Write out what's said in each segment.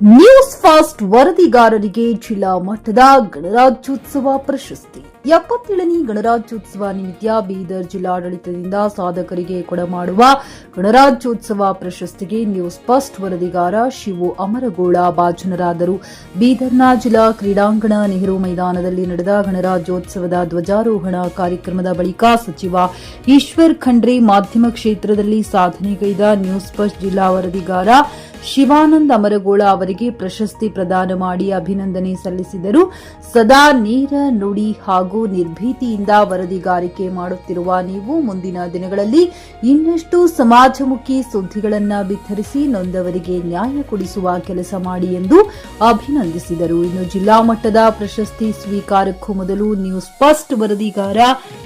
News fast ವರದಿಗಾರರಿಗೆ ಜಿಲ್ಲಾ ಮಟ್ಟದ ಗಣರಾಜ್ಯೋತ್ಸವ ಪ್ರಶಸ್ತಿ. 77ನೇ ಗಣರಾಜ್ಯೋತ್ಸವ ನಿಮಿತ್ತ ಬೀದರ್ ಜಿಲ್ಲಾಡಳಿತದಿಂದ ಸಾಧಕರಿಗೆ ಕೊಡಮಾಡುವ ಗಣರಾಜ್ಯೋತ್ಸವ ಪ್ರಶಸ್ತಿಗೆ ನ್ಯೂಸ್ ಫಾಸ್ಟ್ ವರದಿಗಾರ ಶಿವು ಅಮರಗೋಳ ಭಾಜನರಾದರು. ಬೀದರ್ನ ಜಿಲ್ಲಾ ಕ್ರೀಡಾಂಗಣ ನೆಹರು ಮೈದಾನದಲ್ಲಿ ನಡೆದ ಗಣರಾಜ್ಯೋತ್ಸವದ ಧ್ವಜಾರೋಹಣ ಕಾರ್ಯಕ್ರಮದ ಬಳಿಕ ಸಚಿವ ಈಶ್ವರ್ ಖಂಡ್ರೆ ಮಾಧ್ಯಮ ಕ್ಷೇತ್ರದಲ್ಲಿ ಸಾಧನೆಗೈದ ನ್ಯೂಸ್ ಫಾಸ್ಟ್ ಜಿಲ್ಲಾ ವರದಿಗಾರ ಶಿವಾನಂದ ಅಮರಗೋಳ ಅವರಿಗೆ ಪ್ರಶಸ್ತಿ ಪ್ರದಾನ ಮಾಡಿ ಅಭಿನಂದನೆ ಸಲ್ಲಿಸಿದರು. ಸದಾ ನೇರ ನುಡಿ ಹಾಗೂ ನಿರ್ಭೀತಿಯಿಂದ ವರದಿಗಾರಿಕೆ ಮಾಡುತ್ತಿರುವ ನೀವು ಮುಂದಿನ ದಿನಗಳಲ್ಲಿ ಇನ್ನಷ್ಟು ಸಮಾಜಮುಖಿ ಸುದ್ದಿಗಳನ್ನು ಬಿತ್ತರಿಸಿ ನೊಂದವರಿಗೆ ನ್ಯಾಯ ಕೊಡಿಸುವ ಕೆಲಸ ಮಾಡಿ ಎಂದು ಅಭಿನಂದಿಸಿದರು. ಇನ್ನು ಜಿಲ್ಲಾ ಮಟ್ಟದ ಪ್ರಶಸ್ತಿ ಸ್ವೀಕಾರಕ್ಕೂ ಮೊದಲು ನ್ಯೂಸ್ ಫಾಸ್ಟ್ ವರದಿಗಾರ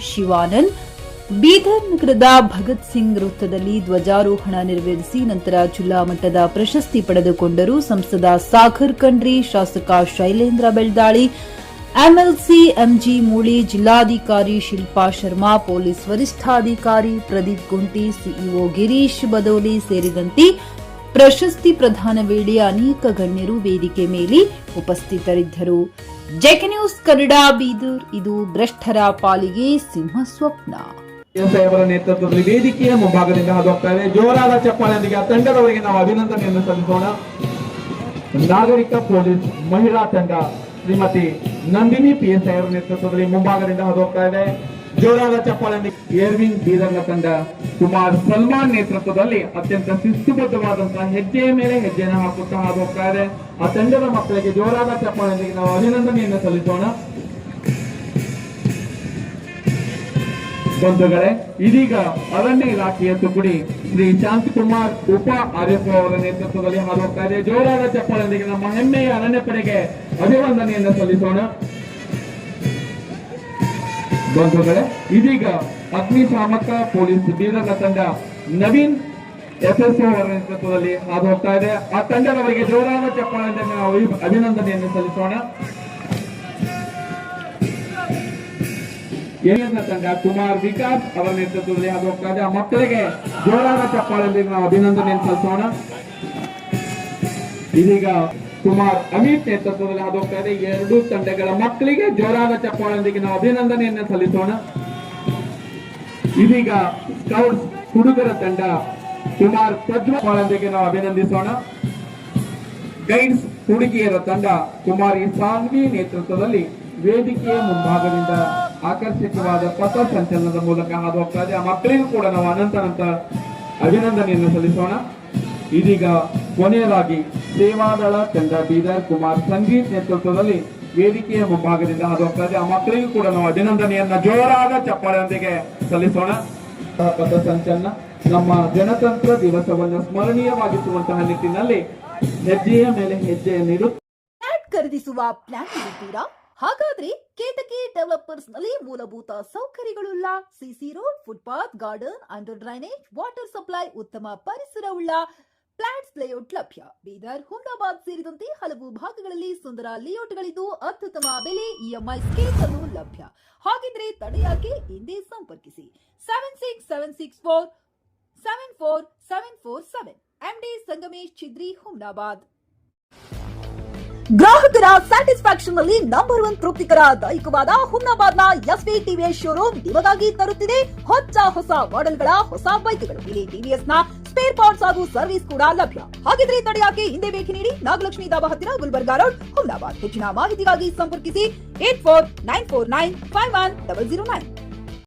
ಶಿವಾನಂದ್ ಬೀದರ್ ನಗರದ ಭಗತ್ ಸಿಂಗ್ ವೃತ್ತದಲ್ಲಿ ಧ್ವಜಾರೋಹಣ ನೆರವೇರಿಸಿ ನಂತರ ಜಿಲ್ಲಾ ಮಟ್ಟದ ಪ್ರಶಸ್ತಿ ಪಡೆದುಕೊಂಡರು. ಸಂಸದ ಸಾಗರ್ ಖಂಡ್ರೆ, ಶಾಸಕ ಶೈಲೇಂದ್ರ ಬೆಳ್ದಾಳಿ, ಎಂಎಲ್ಸಿ ಎಂಜಿ ಮೂಳಿ, ಜಿಲ್ಲಾಧಿಕಾರಿ ಶಿಲ್ಪಾ ಶರ್ಮಾ, ಪೊಲೀಸ್ ವರಿಷ್ಠಾಧಿಕಾರಿ ಪ್ರದೀಪ್ ಗುಂಟಿ, ಸಿಇಒ ಗಿರೀಶ್ ಬದೋಲಿ ಸೇರಿದಂತೆ ಪ್ರಶಸ್ತಿ ಪ್ರದಾನ ವೇಳೆ ಅನೇಕ ಗಣ್ಯರು ವೇದಿಕೆ ಮೇಲೆ ಉಪಸ್ಥಿತರಿದ್ದರು. JK news Kannada Bidar. ಇದು ಭ್ರಷ್ಟರ ಪಾಲಿಗೆ ಸಿಂಹ ಸ್ವಪ್ನ. ಅವರ ನೇತೃತ್ವದಲ್ಲಿ ವೇದಿಕೆಯ ಮುಂಭಾಗದಿಂದ ಹಾದುಹೋಗ್ತಾ ಇದೆ. ಜೋರಾದ ಚಪ್ಪಾಳೆಯೊಂದಿಗೆ ತಂಡದವರಿಗೆ ನಾವು ಅಭಿನಂದನೆಯನ್ನು ಸಲ್ಲಿಸೋಣ. ನಾಗರಿಕ ಪೊಲೀಸ್ ಮಹಿಳಾ ತಂಡ ಶ್ರೀಮತಿ ನಂದಿನಿ PSI ಅವರ ನೇತೃತ್ವದಲ್ಲಿ ಮುಂಭಾಗದಿಂದ ಹಾದುಹೋಗ್ತಾ ಇದೆ. ಜೋರಾದ ಚಪ್ಪಾಳೆಯೊಂದಿಗೆ ಏರ್ವಿಂಗ್ ಬೀದರ್ನ ತಂಡ ಕುಮಾರ್ ಸಲ್ಮಾನ್ ನೇತೃತ್ವದಲ್ಲಿ ಅತ್ಯಂತ ಶಿಸ್ತುಬದ್ಧವಾದಂತಹ ಹೆಜ್ಜೆಯ ಮೇಲೆ ಹೆಜ್ಜೆಯನ್ನು ಹಾಕುತ್ತಾ ಹಾದುಹೋಗ್ತಾ ಇದೆ. ಆ ತಂಡದ ಮಕ್ಕಳಿಗೆ ಜೋರಾದ ಚಪ್ಪಾಳೆಯೊಂದಿಗೆ ನಾವು ಅಭಿನಂದನೆಯನ್ನು ಸಲ್ಲಿಸೋಣ. ಬಂಧುಗಳೇ, ಇದೀಗ ಅರಣ್ಯ ಇಲಾಖೆಯ ತುಕಡಿ ಶ್ರೀ ಶಾಂತಕುಮಾರ್ ಉಪ ಆರ್ಎಫ್ಒ ಅವರ ನೇತೃತ್ವದಲ್ಲಿ ಹಾದುಹೋಗ್ತಾ ಇದೆ. ಜೋರಾದ ಚಪ್ಪಾಳೆಯೊಂದಿಗೆ ನಮ್ಮ ಹೆಮ್ಮೆಯ ಅರಣ್ಯ ಪಡೆಗೆ ಅಭಿನಂದನೆಯನ್ನು ಸಲ್ಲಿಸೋಣ. ಬಂಧುಗಳೇ, ಇದೀಗ ಅಗ್ನಿಶಾಮಕ ಪೊಲೀಸ್ ಬೀದರ್ನ ತಂಡ ನವೀನ್ SSO ಅವರ ನೇತೃತ್ವದಲ್ಲಿ ಹಾದುಹೋಗ್ತಾ ಇದೆ. ಆ ತಂಡದವರಿಗೆ ಜೋರಾದ ಚಪ್ಪಾಳೆಯಿಂದ ನಾವು ಅಭಿನಂದನೆಯನ್ನು ಸಲ್ಲಿಸೋಣ. ಏರಿಯಾದ ತಂಡ ಕುಮಾರ್ ವಿಕಾಸ್ ಅವರ ನೇತೃತ್ವದಲ್ಲಿ ಹಾದುಹೋಗ್ತಾ ಇದೆ. ಆ ಮಕ್ಕಳಿಗೆ ಜೋರಾದ ಚಪ್ಪಾಳೆಯೊಂದಿಗೆ ನಾವು ಅಭಿನಂದನೆಯನ್ನು ಸಲ್ಲಿಸೋಣ. ಇದೀಗ ಕುಮಾರ್ ಅಮಿತ್ ನೇತೃತ್ವದಲ್ಲಿ ಹಾದುಹೋಗ್ತಾ ಇದೆ. ಎರಡೂ ತಂಡಗಳ ಮಕ್ಕಳಿಗೆ ಜೋರಾದ ಚಪ್ಪಾಳೆಯೊಂದಿಗೆ ನಾವು ಅಭಿನಂದನೆಯನ್ನು ಸಲ್ಲಿಸೋಣ. ಇದೀಗ ಸ್ಕೌಟ್ಸ್ ಹುಡುಗರ ತಂಡ ಕುಮಾರ್ ಪ್ರಜ್ವಲೊಂದಿಗೆ ನಾವು ಅಭಿನಂದಿಸೋಣ. ಗೈಡ್ಸ್ ಹುಡುಗಿಯರ ತಂಡ ಕುಮಾರಿ ಸಾನ್ವಿ ನೇತೃತ್ವದಲ್ಲಿ ವೇದಿಕೆಯ ಮುಂಭಾಗದಿಂದ ಆಕರ್ಷಕವಾದ ಪಥ ಸಂಚಲನದ ಮೂಲಕ ಹಾದುಹೋಗ್ತಾ ಇದೆ. ಆ ಮಕ್ಕಳಿಗೂ ಕೂಡ ನಾವು ಅನಂತ ಅಭಿನಂದನೆಯನ್ನು ಸಲ್ಲಿಸೋಣ. ಇದೀಗ ಕೊನೆಯದಾಗಿ ಸೇವಾದಳ ತಂಡ ಬೀದರ್ ಕುಮಾರ್ ಸಂಗೀತ್ ನೇತೃತ್ವದಲ್ಲಿ ವೇದಿಕೆಯ ಮುಂಭಾಗದಿಂದ ಹಾದುಹೋಗ್ತಾ ಇದೆ. ಆ ಮಕ್ಕಳಿಗೂ ಕೂಡ ನಾವು ಅಭಿನಂದನೆಯನ್ನ ಜೋರಾದ ಚಪ್ಪಾಳೆಯೊಂದಿಗೆ ಸಲ್ಲಿಸೋಣ. ಪಥ ಸಂಚಲನ ನಮ್ಮ ಗಣತಂತ್ರ ದಿವಸವನ್ನು ಸ್ಮರಣೀಯವಾಗಿಸುವಂತಹ ನಿಟ್ಟಿನಲ್ಲಿ ಹೆಜ್ಜೆಯ ಮೇಲೆ ಹೆಜ್ಜೆಯನ್ನಿಡುತ್ತಾ ಖರೀದಿಸುವ ಪ್ಲಾನ್ ಇರುತ್ತೀರಾ? ಹಾಗಾದ್ರೆ ಕೇತಕಿ ಡೆವಲಪರ್ಸ್ ನಲ್ಲಿ ಮೂಲಭೂತ ಸೌಕರ್ಯಗಳುಳ್ಳ CC road, footpath, garden, under drainage, water supply, ಉತ್ತಮ ಪರಿಸರವುಳ್ಳ ಫ್ಲಾಟ್ಸ್ ಲೇಔಟ್ ಲಭ್ಯ. ಬೀದರ್, ಹುಮ್ನಾಬಾದ್ ಸೇರಿದಂತೆ ಹಲವು ಭಾಗಗಳಲ್ಲಿ ಸುಂದರ ಲೇಔಟ್ಗಳಿದ್ದು ಅತ್ಯುತ್ತಮ ಬೆಲೆ, EMI ಸ್ಕೀಮ್ ಅನ್ನು ಲಭ್ಯ. ಹಾಗಿದ್ರೆ ತಡೆಯಾಕೆ ಹಿಂದೆ ಸಂಪರ್ಕಿಸಿ 7676474747 MD ಸಂಗಮೇಶ್ ಚಿದ್ರಿ, ಹುಮ್ನಾಬಾದ್. ಗ್ರಾಹಕರ ಸ್ಯಾಟಿಸ್ಫ್ಯಾಕ್ಷನ್ ನಲ್ಲಿ ನಂಬರ್ 1 ತೃಪ್ತಿಕರ ದೈಹಿಕವಾದ ಹುಮ್ನಾಬಾದ್ನ SV TVS ಶೋರೂಮ್ ನಿಮಗಾಗಿ ತರುತ್ತಿದೆ ಹೊಸ ಮಾಡೆಲ್ಗಳ ಹೊಸ ಬೈಕ್ಗಳು. ಇಲ್ಲಿ TVS ನ ಸ್ಪೇರ್ ಪಾರ್ಟ್ಸ್ ಹಾಗೂ ಸರ್ವಿಸ್ ಕೂಡ ಲಭ್ಯ. ಹಾಗಿದ್ರೆ ತಡೆಯಾಕೆ ಹಿಂದೆ ಭೇಟಿ ನೀಡಿ ನಾಗಲಕ್ಷ್ಮಿ ಧಾಬಾ ಹತ್ತಿರ, ಗುಲ್ಬರ್ಗಾ ರೋಡ್, ಹುಮ್ನಾಬಾದ್. ಹೆಚ್ಚಿನ ಮಾಹಿತಿಗಾಗಿ ಸಂಪರ್ಕಿಸಿ 8494951009.